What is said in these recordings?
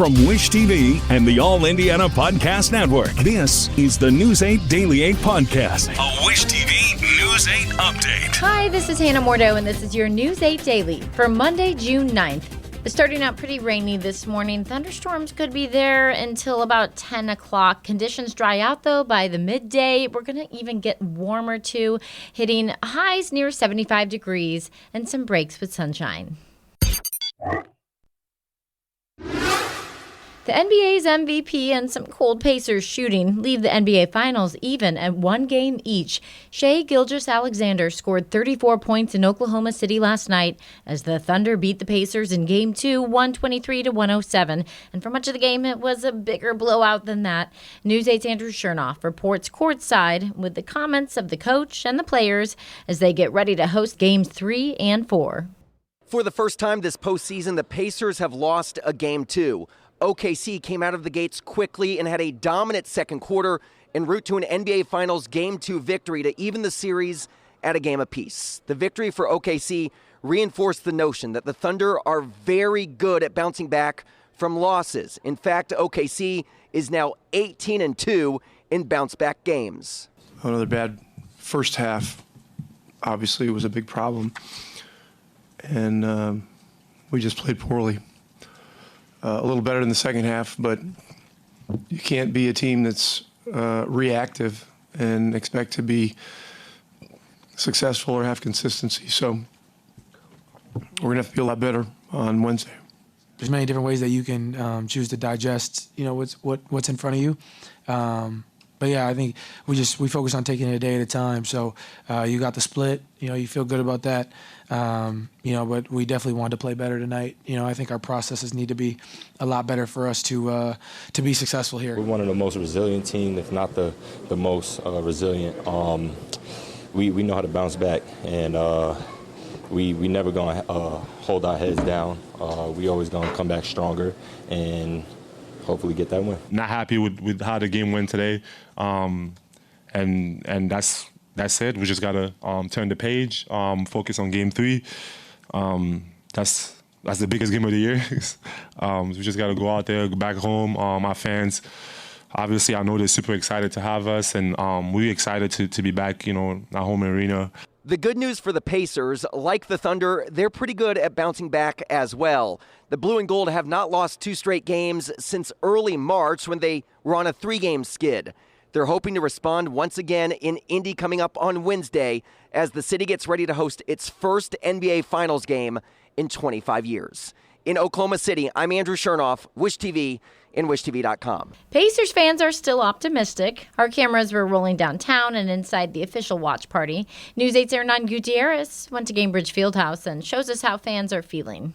From Wish TV and the All Indiana Podcast Network, this is the News 8 Daily 8 Podcast, a Wish TV News 8 update. Hi, this is Hannah Mordo, and this is your News 8 Daily for Monday, June 9th. It's starting out pretty rainy this morning. Thunderstorms could be there until about 10 o'clock. Conditions dry out, though, by the midday. We're going to even get warmer, too, hitting highs near 75 degrees and some breaks with sunshine. The NBA's MVP and some cold Pacers shooting leave the NBA Finals even at one game each. Shai Gilgeous-Alexander scored 34 points in Oklahoma City last night as the Thunder beat the Pacers in Game 2, 123-107. And for much of the game, it was a bigger blowout than that. News 8's Andrew Chernoff reports courtside with the comments of the coach and the players as they get ready to host Games 3 and 4. For the first time this postseason, the Pacers have lost a Game 2. OKC came out of the gates quickly and had a dominant second quarter en route to an NBA Finals Game 2 victory to even the series at a game apiece. The victory for OKC reinforced the notion that the Thunder are very good at bouncing back from losses. In fact, OKC is now 18-2 in bounce-back games. Another bad first half, obviously, was a big problem. And we just played poorly. A little better in the second half, but you can't be a team that's reactive and expect to be successful or have consistency. So we're going to have to be a lot better on Wednesday. There's many different ways that you can choose to digest, what's in front of you. But yeah, I think we focus on taking it a day at a time. So you got the split, you feel good about that. But we definitely wanted to play better tonight. I think our processes need to be a lot better for us to be successful here. We're one of the most resilient teams, if not the most resilient. We know how to bounce back, and we never gonna hold our heads down. We always gonna come back stronger and hopefully get that win. Not happy with how the game went today, and that's it. We just gotta turn the page, focus on Game 3. That's the biggest game of the year. We just gotta go out there, go back home. Our fans, obviously, I know they're super excited to have us, and we're excited to be back, our home arena. The good news for the Pacers, like the Thunder, they're pretty good at bouncing back as well. The Blue and Gold have not lost 2 straight games since early March when they were on a 3-game skid. They're hoping to respond once again in Indy coming up on Wednesday as the city gets ready to host its first NBA Finals game in 25 years. In Oklahoma City, I'm Andrew Chernoff, Wish TV, and WishTV.com. Pacers fans are still optimistic. Our cameras were rolling downtown and inside the official watch party. News 8's Hernan Gutierrez went to Gainbridge Fieldhouse and shows us how fans are feeling.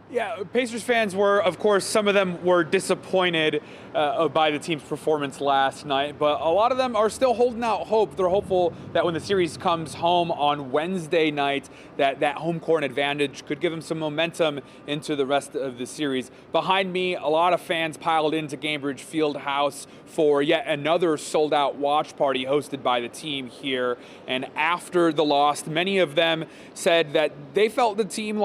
Yeah, Pacers fans were, of course, some of them were disappointed by the team's performance last night, but a lot of them are still holding out hope. They're hopeful that when the series comes home on Wednesday night, that home court advantage could give them some momentum into the rest of the series. Behind me, a lot of fans piled into Gainbridge Fieldhouse for yet another sold-out watch party hosted by the team here. And after the loss, many of them said that they felt the team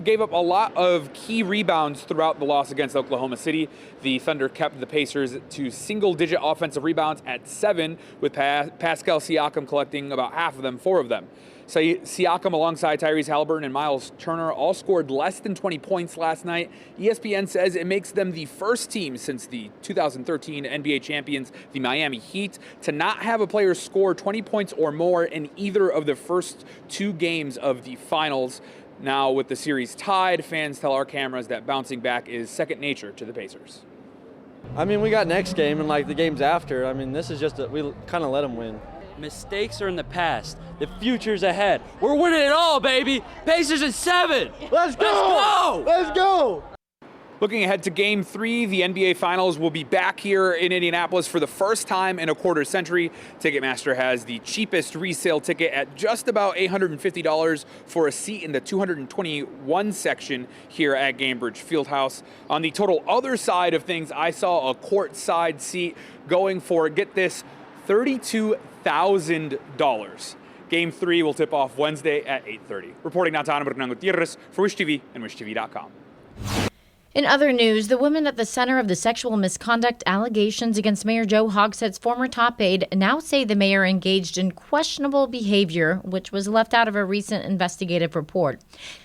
gave up a lot of key rebounds throughout the loss against Oklahoma City. The Thunder kept the Pacers to single-digit offensive rebounds at 7, with Pascal Siakam collecting about half of them, 4 of them. So Siakam, alongside Tyrese Halliburton and Miles Turner, all scored less than 20 points last night. ESPN says it makes them the first team since the 2013 NBA champions, the Miami Heat, to not have a player score 20 points or more in either of the first 2 games of the finals. Now, with the series tied, fans tell our cameras that bouncing back is second nature to the Pacers. I mean, we got next game and the games after. I mean, this is just we kind of let them win. Mistakes are in the past. The future's ahead. We're winning it all, baby. Pacers in 7. Let's go! Let's go! Looking ahead to Game 3, the NBA Finals will be back here in Indianapolis for the first time in a quarter century. Ticketmaster has the cheapest resale ticket at just about $850 for a seat in the 221 section here at Gainbridge Fieldhouse. On the total other side of things, I saw a courtside seat going for, get this, $32,000. Game 3 will tip off Wednesday at 8:30. Reporting downtown, I'm Hernan Gutierrez for Wish TV and WishTV.com. In other news, the women at the center of the sexual misconduct allegations against Mayor Joe Hogsett's former top aide now say the mayor engaged in questionable behavior, which was left out of a recent investigative report.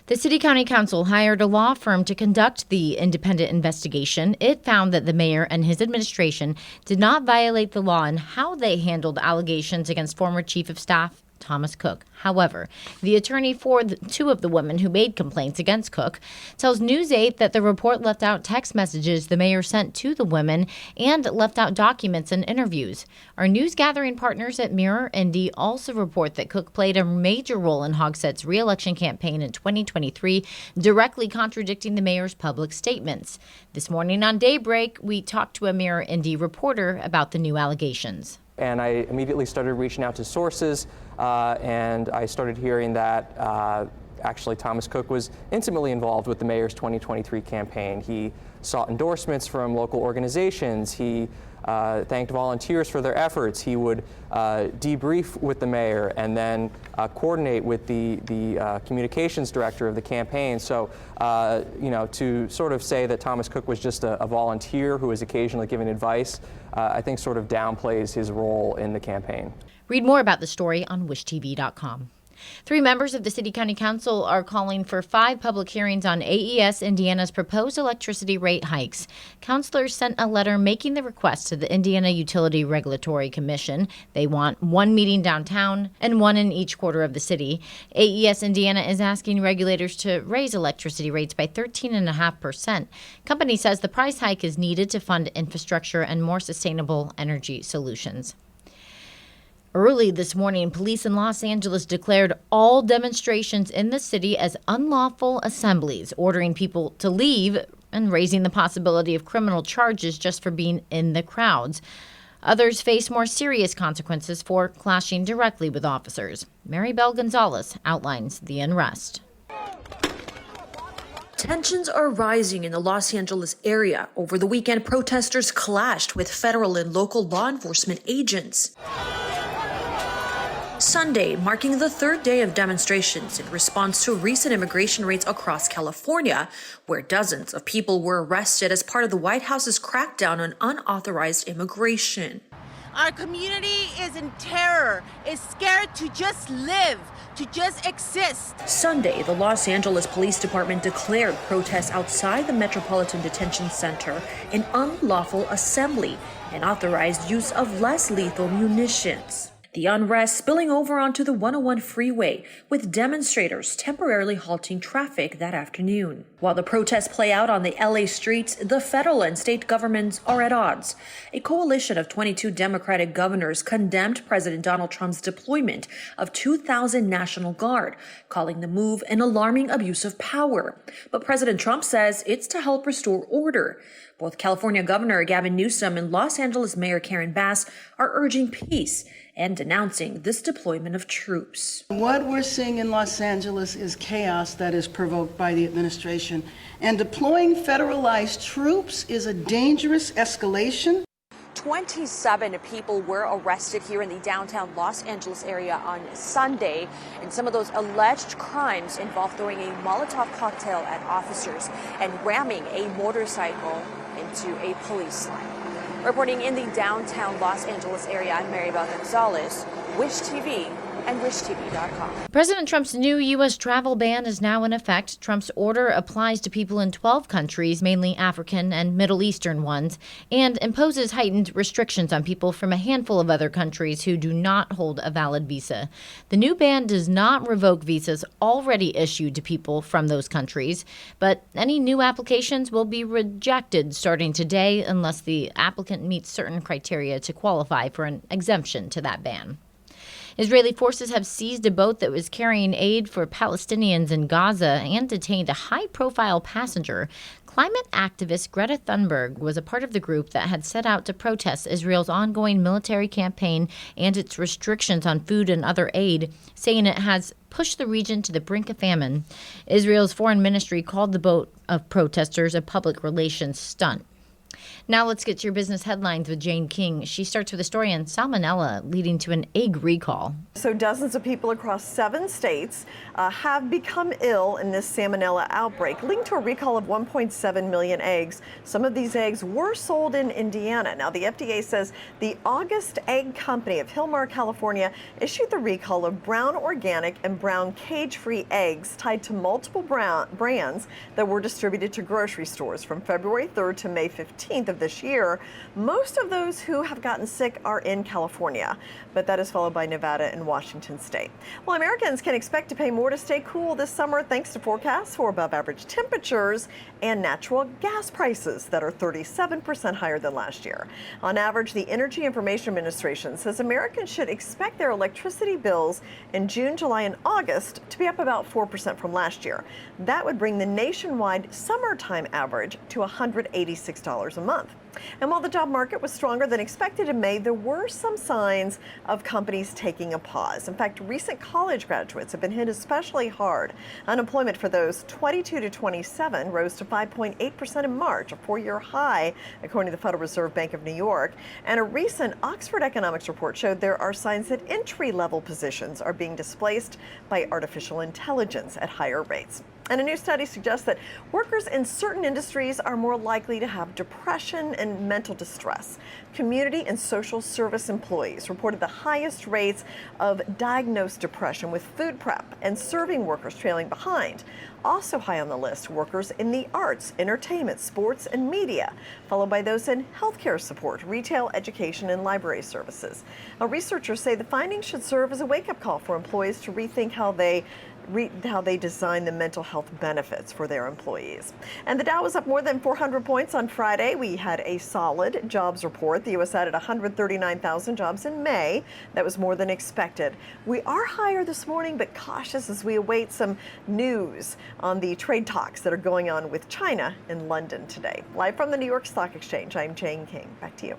The City County Council hired a law firm to conduct the independent investigation. It found that the mayor and his administration did not violate the law in how they handled allegations against former Chief of Staff Thomas Cook. However, the attorney for two of the women who made complaints against Cook tells News 8 that the report left out text messages the mayor sent to the women and left out documents and interviews. Our news gathering partners at Mirror Indy also report that Cook played a major role in Hogsett's re-election campaign in 2023, directly contradicting the mayor's public statements. This morning on Daybreak, we talked to a Mirror Indy reporter about the new allegations. And I immediately started reaching out to sources, and I started hearing that actually Thomas Cook was intimately involved with the mayor's 2023 campaign. He sought endorsements from local organizations. He thanked volunteers for their efforts. He would debrief with the mayor and then coordinate with the communications director of the campaign. So, to sort of say that Thomas Cook was just a volunteer who was occasionally giving advice, I think sort of downplays his role in the campaign. Read more about the story on wishtv.com. 3 members of the City County Council are calling for 5 public hearings on AES Indiana's proposed electricity rate hikes. Councilors sent a letter making the request to the Indiana Utility Regulatory Commission. They want 1 meeting downtown and 1 in each quarter of the city. AES Indiana is asking regulators to raise electricity rates by 13.5%. Company says the price hike is needed to fund infrastructure and more sustainable energy solutions. Early this morning, police in Los Angeles declared all demonstrations in the city as unlawful assemblies, ordering people to leave and raising the possibility of criminal charges just for being in the crowds. Others face more serious consequences for clashing directly with officers. Mary Bell Gonzalez outlines the unrest. Tensions are rising in the Los Angeles area. Over the weekend, protesters clashed with federal and local law enforcement agents. Sunday, marking the 3rd day of demonstrations in response to recent immigration raids across California, where dozens of people were arrested as part of the White House's crackdown on unauthorized immigration. Our community is in terror, is scared to just live, to just exist. Sunday, the Los Angeles Police Department declared protests outside the Metropolitan Detention Center an unlawful assembly and authorized use of less lethal munitions. The unrest spilling over onto the 101 freeway, with demonstrators temporarily halting traffic that afternoon. While the protests play out on the LA streets, the federal and state governments are at odds. A coalition of 22 Democratic governors condemned President Donald Trump's deployment of 2,000 National Guard, calling the move an alarming abuse of power. But President Trump says it's to help restore order. Both California Governor Gavin Newsom and Los Angeles Mayor Karen Bass are urging peace and denouncing this deployment of troops. What we're seeing in Los Angeles is chaos that is provoked by the administration, and deploying federalized troops is a dangerous escalation. 27 people were arrested here in the downtown Los Angeles area on Sunday, and some of those alleged crimes involved throwing a Molotov cocktail at officers and ramming a motorcycle into a police line. Reporting in the downtown Los Angeles area, I'm Mary Bell Gonzalez, Wish TV and wishtv.com. President Trump's new U.S. travel ban is now in effect. Trump's order applies to people in 12 countries, mainly African and Middle Eastern ones, and imposes heightened restrictions on people from a handful of other countries who do not hold a valid visa. The new ban does not revoke visas already issued to people from those countries, but any new applications will be rejected starting today unless the applicant meets certain criteria to qualify for an exemption to that ban. Israeli forces have seized a boat that was carrying aid for Palestinians in Gaza and detained a high-profile passenger. Climate activist Greta Thunberg was a part of the group that had set out to protest Israel's ongoing military campaign and its restrictions on food and other aid, saying it has pushed the region to the brink of famine. Israel's foreign ministry called the boat of protesters a public relations stunt. Now let's get to your business headlines with Jane King. She starts with a story on salmonella leading to an egg recall. So dozens of people across 7 states have become ill in this salmonella outbreak, linked to a recall of 1.7 million eggs. Some of these eggs were sold in Indiana. Now, the FDA says the August Egg Company of Hillmar, California, issued the recall of brown organic and brown cage-free eggs tied to multiple brands that were distributed to grocery stores from February 3rd to May 15th of this year. Most of those who have gotten sick are in California, but that is followed by Nevada and Washington State. Well, Americans can expect to pay more to stay cool this summer thanks to forecasts for above average temperatures and natural gas prices that are 37% higher than last year. On average, the Energy Information Administration says Americans should expect their electricity bills in June, July, and August to be up about 4% from last year. That would bring the nationwide summertime average to $186 a month. And while the job market was stronger than expected in May, there were some signs of companies taking a pause. In fact, recent college graduates have been hit especially hard. Unemployment for those 22 to 27 rose to 5.8% in March, a 4-year high, according to the Federal Reserve Bank of New York. And a recent Oxford economics report showed there are signs that entry-level positions are being displaced by artificial intelligence at higher rates. And a new study suggests that workers in certain industries are more likely to have depression and mental distress. Community and social service employees reported the highest rates of diagnosed depression, with food prep and serving workers trailing behind. Also high on the list, workers in the arts, entertainment, sports, and media, followed by those in healthcare support, retail, education, and library services. Now, researchers say the findings should serve as a wake-up call for employees to rethink how they design the mental health benefits for their employees. And the Dow was up more than 400 points on Friday. We had a solid jobs report. The U.S. added 139,000 jobs in May. That was more than expected. We are higher this morning, but cautious as we await some news on the trade talks that are going on with China in London today. Live from the New York Stock Exchange, I'm Jane King. Back to you.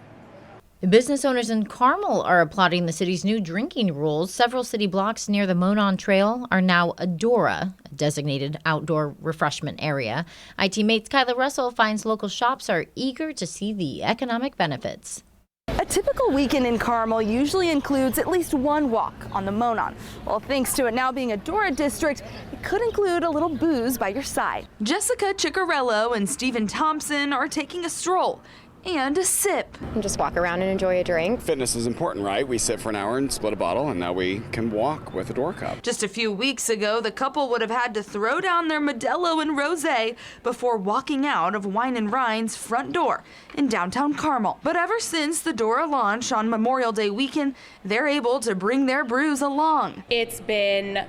Business owners in Carmel are applauding the city's new drinking rules. Several city blocks near the Monon Trail are now Adora, a designated outdoor refreshment area. IT Mate's Kyla Russell finds local shops are eager to see the economic benefits. A typical weekend in Carmel usually includes at least one walk on the Monon. Well, thanks to it now being a Dora district, it could include a little booze by your side. Jessica Ciccarello and Stephen Thompson are taking a stroll and a sip. And just walk around and enjoy a drink. Fitness is important, right? We sit for an hour and split a bottle, and now we can walk with a Dora cup. Just a few weeks ago, the couple would have had to throw down their Modelo and Rosé before walking out of Wine and Rhine's front door in downtown Carmel. But ever since the Dora launch on Memorial Day weekend, they're able to bring their brews along. It's been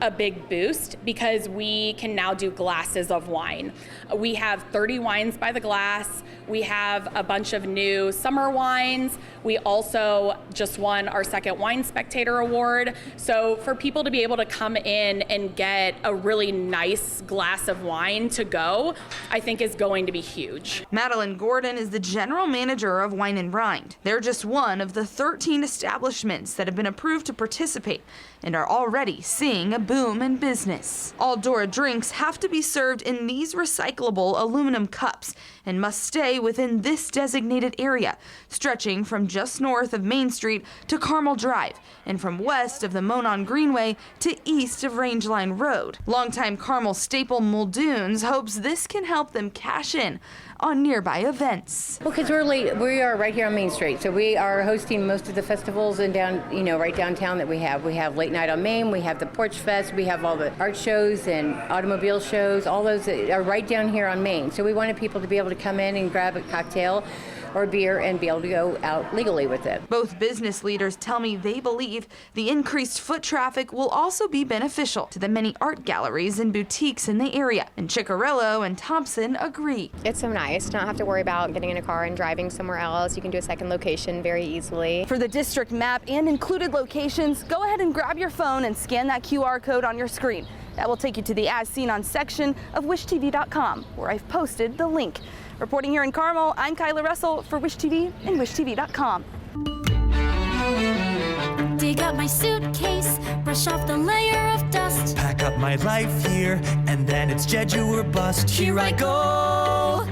a big boost because we can now do glasses of wine. We have 30 wines by the glass. We have a bunch of new summer wines. We also just won our second Wine Spectator Award. So for people to be able to come in and get a really nice glass of wine to go, I think is going to be huge. Madeline Gordon is the general manager of Wine and Rhine. They're just one of the 13 establishments that have been approved to participate and are already seeing a boom in business. All Dora drinks have to be served in these recyclable aluminum cups and must stay within this designated area, stretching from just north of Main Street to Carmel Drive and from west of the Monon Greenway to east of Rangeline Road. Longtime Carmel staple Muldoon's hopes this can help them cash in on nearby events. Well, because we are right here on Main Street, so we are hosting most of the festivals and right downtown that we have. We have Late Night on Main, we have the Porch Fest, we have all the art shows and automobile shows, all those that are right down here on Main. So we wanted people to be able to come in and grab a cocktail or beer and be able to go out legally with it. Both business leaders tell me they believe the increased foot traffic will also be beneficial to the many art galleries and boutiques in the area. And Ciccarello and Thompson agree. It's so nice to not have to worry about getting in a car and driving somewhere else. You can do a second location very easily. For the district map and included locations, go ahead and grab your phone and scan that QR code on your screen. That will take you to the As Seen On section of wishtv.com, where I've posted the link. Reporting here in Carmel, I'm Kyla Russell for Wish TV and wishtv.com. Dig up my suitcase, brush off the layer of dust. Pack up my life here, and then it's Jeju or bust. Here I go.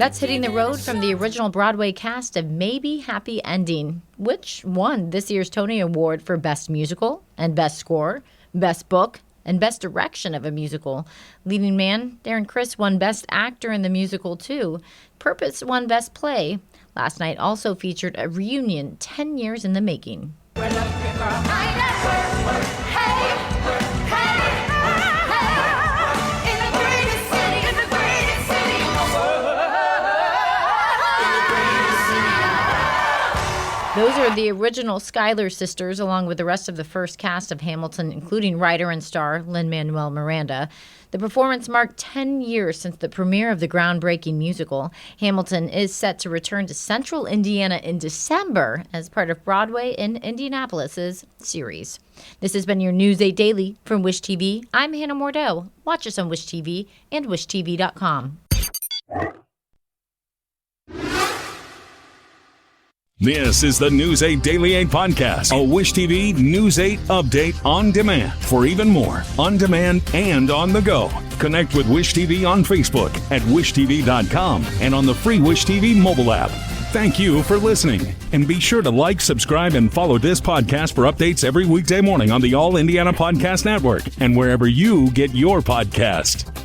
That's Hitting the Road from the original Broadway cast of Maybe Happy Ending, which won this year's Tony Award for Best Musical and Best Score, Best Book, and Best Direction of a Musical. Leading man Darren Criss won Best Actor in the musical, too. Purpose won Best Play. Last night also featured a reunion 10 years in the making. Those are the original Schuyler sisters, along with the rest of the first cast of Hamilton, including writer and star Lin-Manuel Miranda. The performance marked 10 years since the premiere of the groundbreaking musical. Hamilton is set to return to Central Indiana in December as part of Broadway in Indianapolis's series. This has been your News 8 Daily from Wish TV. I'm Hannah Mordeau. Watch us on Wish TV and wishtv.com. This is the News 8 Daily 8 podcast, a Wish TV News 8 update on demand. For even more, on demand and on the go. Connect with Wish TV on Facebook at wishtv.com and on the free Wish TV mobile app. Thank you for listening. And be sure to like, subscribe, and follow this podcast for updates every weekday morning on the All Indiana Podcast Network and wherever you get your podcast.